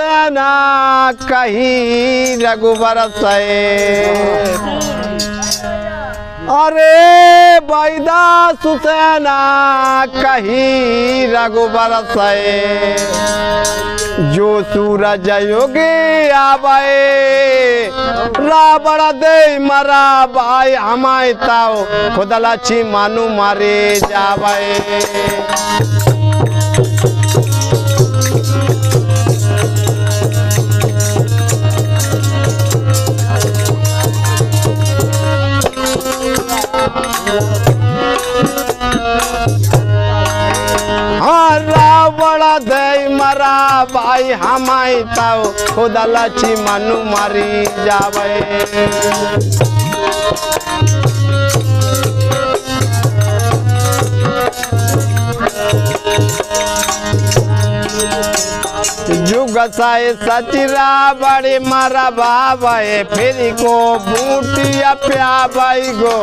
सुसेना कहीं रघुबर से। अरे बैदा सुसेना कहीं रघुबर से। जो सूरज योगी आवे रावण दे मरा भाई हमाय ताओ खुदला छी मानु मारे जावे। रावण दे मरा भाई हमाय ताओ खुदला छी मानु मारी जावे। जुग साए सचरा बड़े मारा बाबे फिर को बूटिया प्या बाई गो।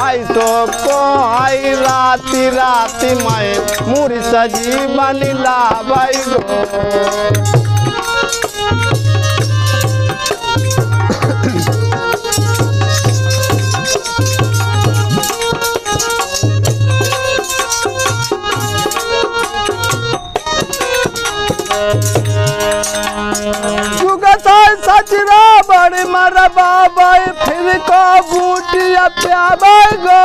ऐसो को आई राती राती मैं मुरी सजी बनिला बाई गो। सचरा बड़े मारा बाबा फिर को बूटिया प्याबा गो।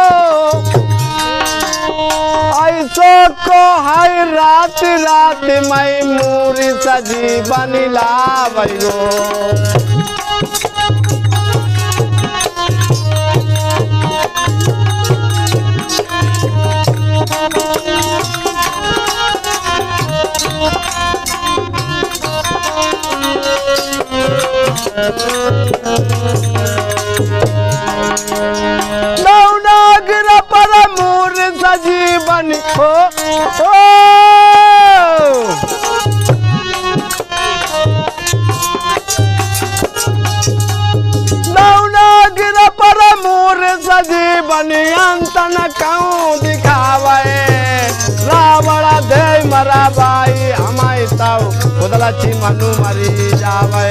ऐसो को हाय रात रात मैं मूरी सजी बनिला गो। नवनागर पर मूर सजीवन हो। नवनागर पर मूर सजीवन अंत न कहूँ दिखावे। रावण दे मरा भाई हमाय ताओ खुदला छी मानु मरी जावे।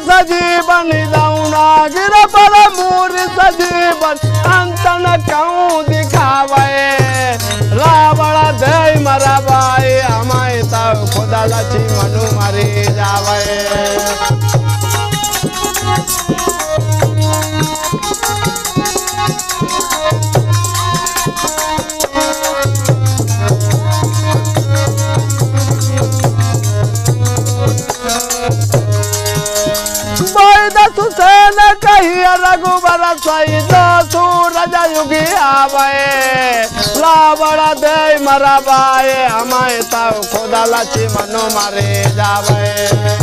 सजीवन नवनागर पर मूर सजीवन अंत न कहूँ दिखावे। रावण दे मरा भाई हमाय ताओ खुदला छी मानु मारी जावे। सुसेन कहीं रघुबर सही जो सूरज युगी आवे। रावण दे मरा भाई हमाय ताओ खुदला छी मानु मारे जावे।